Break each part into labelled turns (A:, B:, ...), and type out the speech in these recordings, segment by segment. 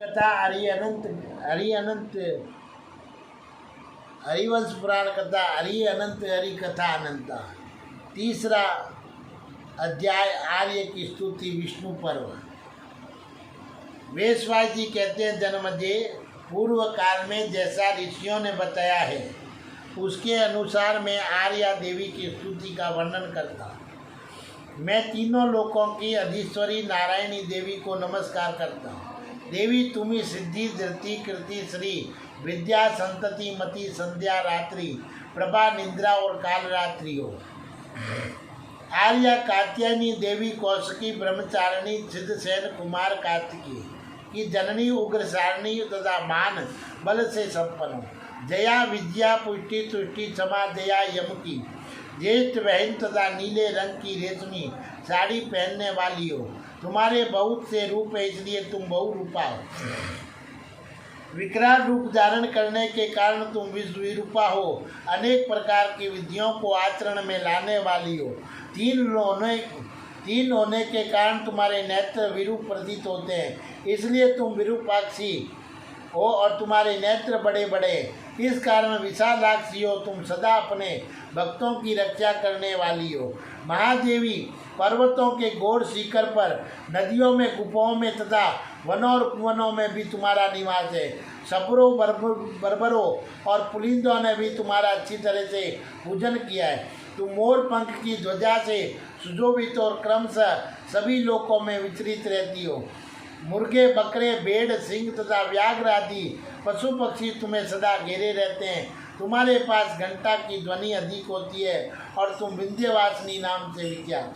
A: कथा हरि अनंत हरिवंश पुराण कथा हरि अनंत हरि कथा अनंता। तीसरा अध्याय आर्य की स्तुति विष्णु पर्व। वेशवास जी कहते हैं, जन्मजय पूर्व काल में जैसा ऋषियों ने बताया है उसके अनुसार मैं आर्या देवी की स्तुति का वर्णन करता हूँ। मैं तीनों लोकों की अधीश्वरी नारायणी देवी को नमस्कार करता हूँ। देवी तुम्ही सिद्धि धृति कृति श्री विद्या संतति मति संध्या रात्रि प्रभा निद्रा और काल रात्रि हो। आर्या कात्यायनी देवी कौशिकी ब्रह्मचारिणी सिद्धसेन कुमार कार्तिकी की जननी उग्रसारिणी तथा मान बल से संपन्न हो। जया विद्या पुष्टि तुष्टि क्षमा दया यम की ज्येष्ठ बहन तथा नीले रंग की रेशमी साड़ी पहनने वाली हो। तुम्हारे बहुत से रूप है इसलिए तुम बहुरूपा हो। विकराल रूप धारण करने के कारण तुम विरूपा हो। अनेक प्रकार की विधियों को आचरण में लाने वाली हो। तीन होने के कारण तुम्हारे नेत्र विरूप प्रतीत होते हैं, इसलिए तुम विरूपाक्षी हो और तुम्हारे नेत्र बड़े बड़े। इस कारण विशालाक्षी हो। तुम सदा अपने भक्तों की रक्षा करने वाली हो। महादेवी पर्वतों के गोड़ शिखर पर, नदियों में, गुफाओं में तथा वनों और कुवनों में भी तुम्हारा निवास है। सबरों बर्बरों और पुलिंदों ने भी तुम्हारा अच्छी तरह से पूजन किया है। तुम मोर पंख की ध्वजा से सुशोभित और क्रमशः सभी लोकों में विचरित रहती हो। मुर्गे बकरे भेड़ सिंह तथा व्याघ्र आदि पशु पक्षी तुम्हें सदा घेरे रहते हैं। तुम्हारे पास घंटा की ध्वनि अधिक होती है और तुम विंध्यवासिनी नाम से विख्यात।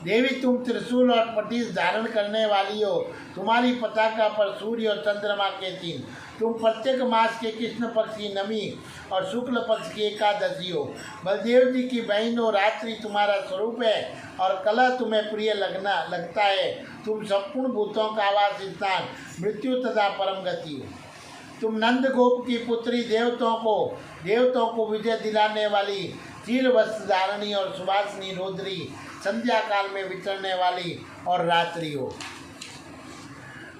A: देवी तुम त्रिशूल और पटीस धारण करने वाली हो। तुम्हारी पताका पर सूर्य और चंद्रमा के चिन्ह। तुम प्रत्येक मास के कृष्ण पक्ष की नमी और शुक्ल पक्ष की एकादशी हो। बलदेव जी की बहन हो। रात्रि तुम्हारा स्वरूप है और कला तुम्हें प्रिय लगता है। तुम संपूर्ण भूतों का आवास स्थान, मृत्यु तथा परम गति हो। तुम नंद गोप की पुत्री, देवताओं को विजय दिलाने वाली, चीर वस्त्र धारणी और सुवासिनी रोद्री, संध्या काल में विचरने वाली और रात्रि हो।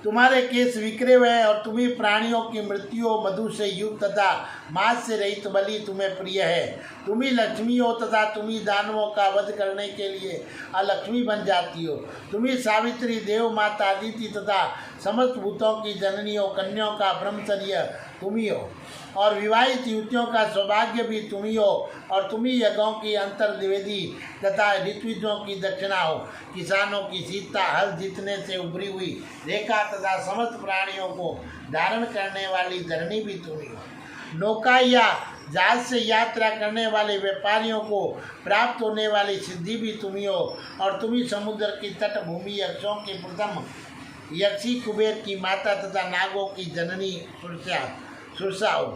A: तुम्हारे केस विक्रे हुए हैं और तुम्ही प्राणियों की मृत्यु मधु से युक्त तथा मांस से रहित बलि तुम्हें प्रिय है। तुम्ही लक्ष्मी हो तथा तुम्ही दानवों का वध करने के लिए अलक्ष्मी बन जाती हो। तुम्ही सावित्री, देव माता, अदिति तथा समस्त भूतों की जननी हो। कन्याओं का ब्रह्मचर्य तुम्ही हो और विवाहित युवतियों का सौभाग्य भी तुम्ही हो। और तुम्ही यज्ञों की अंतर्वेदी तथा ऋत्विजों की दक्षिणा हो। किसानों की सीता, हल जीतने से उभरी हुई रेखा तथा समस्त प्राणियों को धारण करने वाली धरणी भी तुम्ही हो। नौका या जहाज से यात्रा करने वाले व्यापारियों को प्राप्त होने वाली सिद्धि भी तुम्ही हो। और तुम्ही समुद्र की तटभूमि, यक्षों की प्रथम यक्षी, कुबेर की माता तथा नागों की जननी सुरसा हो।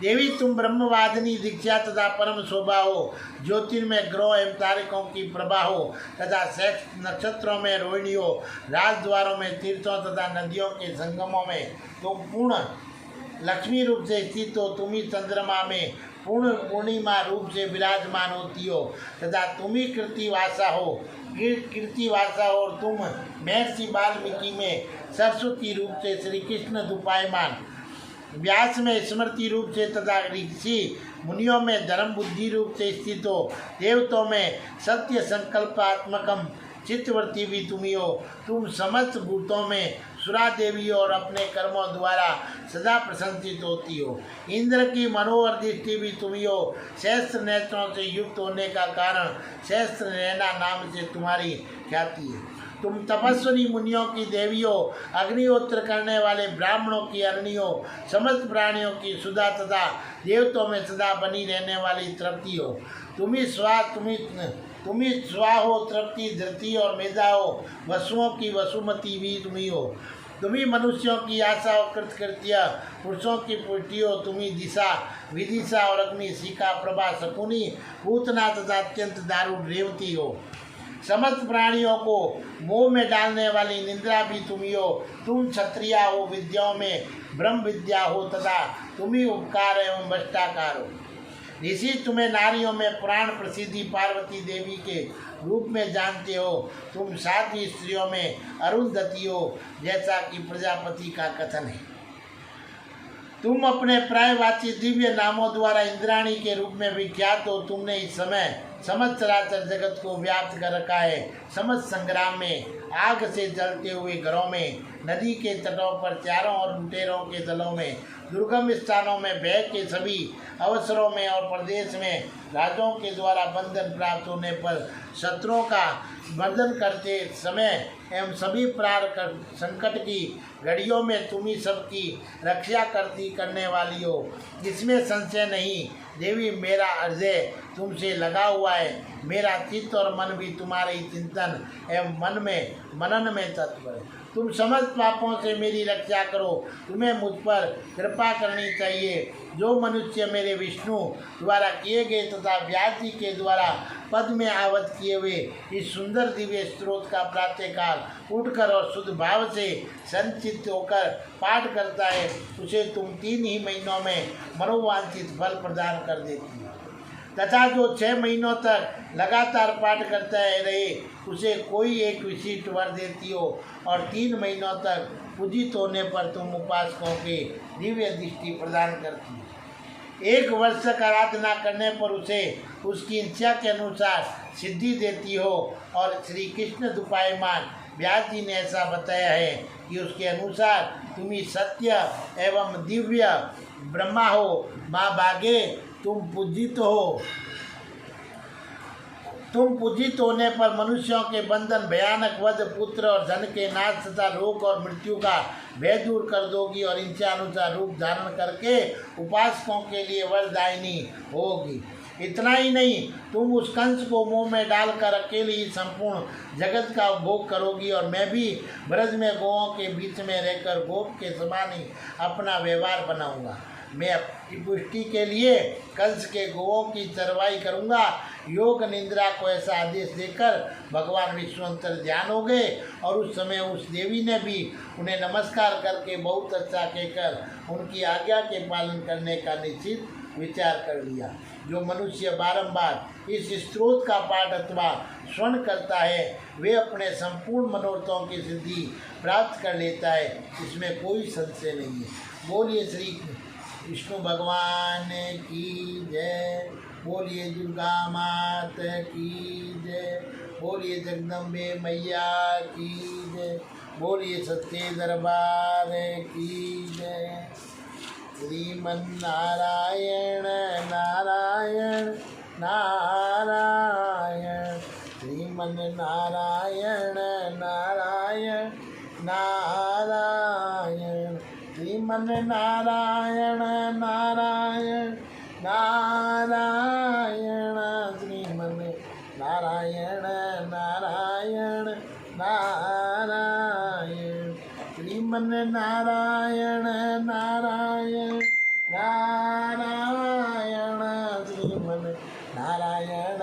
A: देवी तुम ब्रह्मवादिनी दीक्षा तथा परम शोभा हो। ज्योतिर्मय ग्रहों एवं तारकों की प्रभा हो तथा नक्षत्रों में रोहिणी हो। राजद्वारों में, तीर्थों तथा नदियों के संगमों में तुम पूर्ण लक्ष्मी रूप से स्थित हो। तुम्ही चंद्रमा में पूर्ण पूर्णिमा रूप से विराजमान होती हो तथा तुम्ही कीर्तिवासा हो। और तुम महर्षि वाल्मीकि में सरस्वती रूप से, श्री कृष्ण दुपायमान व्यास में स्मृति रूप से तथा ऋषि मुनियों में धर्म बुद्धि रूप से स्थित हो। देवताओं में सत्य संकल्पात्मकम चित्तवर्ती भी तुम्ही हो। तुम समस्त भूतों में सुरा देवी हो और अपने कर्मों द्वारा सदा प्रशंसित होती हो। इंद्र की मनोहर दृष्टि भी तुम्ही हो। सहस्त्र नेत्रों से युक्त होने का कारण सहस्त्र नैना नाम से तुम्हारी ख्याति है। तुम तपस्वी मुनियों की देवी हो। अग्निहोत्र करने वाले ब्राह्मणों की अरणी हो। समस्त प्राणियों की सुधा तथा देवताओं में सदा बनी रहने वाली तृप्ति हो। तुम्ही स्वा हो, तृप्ति, धृति और मेधा हो। वसुओं की वसुमती भी तुम्ही हो। तुम्ही मनुष्यों की आशा और कृतकृत्य, पुरुषों की पुष्टि हो। तुम्ही दिशा, विदिशा और अग्नि, शिखा, प्रभा, शकुनी, पूतना तथा अत्यंत दारुण रेवती हो। समस्त प्राणियों को मोह में डालने वाली निंद्रा भी तुम्ही हो। तुम क्षत्रिया हो, विद्याओं में ब्रह्म विद्या हो तथा तुम्ही उपकार एवं भ्रष्टाकार हो। ऋषि तुम्हें नारियों में प्राण प्रसिद्धि पार्वती देवी के रूप में जानते हो। तुम साध्वी स्त्रियों में अरुंधति हो, जैसा कि प्रजापति का कथन है। तुम अपने प्रायवाची दिव्य नामों द्वारा इंद्राणी के रूप में विख्यात हो। तुमने इस समय समस्त चराचर जगत को व्याप्त कर रखा है। समस्त संग्राम में, आग से जलते हुए घरों में, नदी के तटों पर, चारों और लुटेरों के दलों में, दुर्गम स्थानों में, भय के सभी अवसरों में और प्रदेश में राजाओं के द्वारा बंधन प्राप्त होने पर शत्रुओं का बंधन करते समय एवं सभी प्राण संकट की घड़ियों में तुम ही सबकी रक्षा करने वाली हो, इसमें संशय नहीं। देवी, मेरा हृदय तुमसे लगा हुआ है। मेरा चित्त और मन भी तुम्हारे चिंतन एवं मनन में तत्पर है। तुम समस्त पापों से मेरी रक्षा करो। तुम्हें मुझ पर कृपा करनी चाहिए। जो मनुष्य मेरे विष्णु द्वारा किए गए तथा व्यास जी के द्वारा पद में आवत किए हुए इस सुंदर दिव्य स्रोत का प्रातःकाल उठकर और शुद्ध भाव से संचित होकर पाठ करता है, उसे तुम 3 ही महीनों में मनोवांछित फल प्रदान कर देती हो। तथा जो 6 महीनों तक लगातार पाठ करता रहे, उसे कोई एक विशिष्ट वर देती हो। और 3 महीनों तक पूजित होने पर तुम उपासकों के दिव्य दृष्टि प्रदान करती हो। 1 वर्ष तक आराधना करने पर उसे उसकी इच्छा के अनुसार सिद्धि देती हो। और श्री कृष्ण दुपायमान व्यास जी ने ऐसा बताया है कि उसके अनुसार तुम ही सत्य एवं दिव्य ब्रह्मा हो। माँ भागे, तुम पूजित हो। तुम पूजित होने पर मनुष्यों के बंधन, भयानक वध, पुत्र और धन के नाश तथा रोग और मृत्यु का भय दूर कर दोगी और इच्छा अनुसार रूप धारण करके उपासकों के लिए वरदायिनी होगी। इतना ही नहीं, तुम उस कंस को मुंह में डालकर अकेले ही संपूर्ण जगत का भोग करोगी। और मैं भी ब्रज में गौओं के बीच में रहकर गोप के समान ही अपना व्यवहार बनाऊंगा। मैं अपनी पुष्टि के लिए कंस के गौओं की चरवाई करूंगा। योग निंद्रा को ऐसा आदेश देकर भगवान विश्वंतर ध्यान हो गए और उस समय उस देवी ने भी उन्हें नमस्कार करके बहुत अच्छा कहकर उनकी आज्ञा के पालन करने का निश्चित विचार कर लिया। जो मनुष्य बारंबार इस स्रोत का पाठ अथवा श्रवण करता है, वे अपने संपूर्ण मनोरथों की सिद्धि प्राप्त कर लेता है, इसमें कोई संशय नहीं है। बोलिए श्री विष्णु भगवान की जय। बोलिए दुर्गा मात की जय। बोलिए जगदम्बे मैया की जय। बोलिए सत्य दरबार की जय। श्रीमन नारायण नारायण नारायण, श्रीमन नारायण नारायण नारायण, श्रीमन नारायण नारायण नारायण, श्रीमन नारायण नारायण नारायण, श्रीमन नारायण नारायण नारायण, श्रीमन नारायण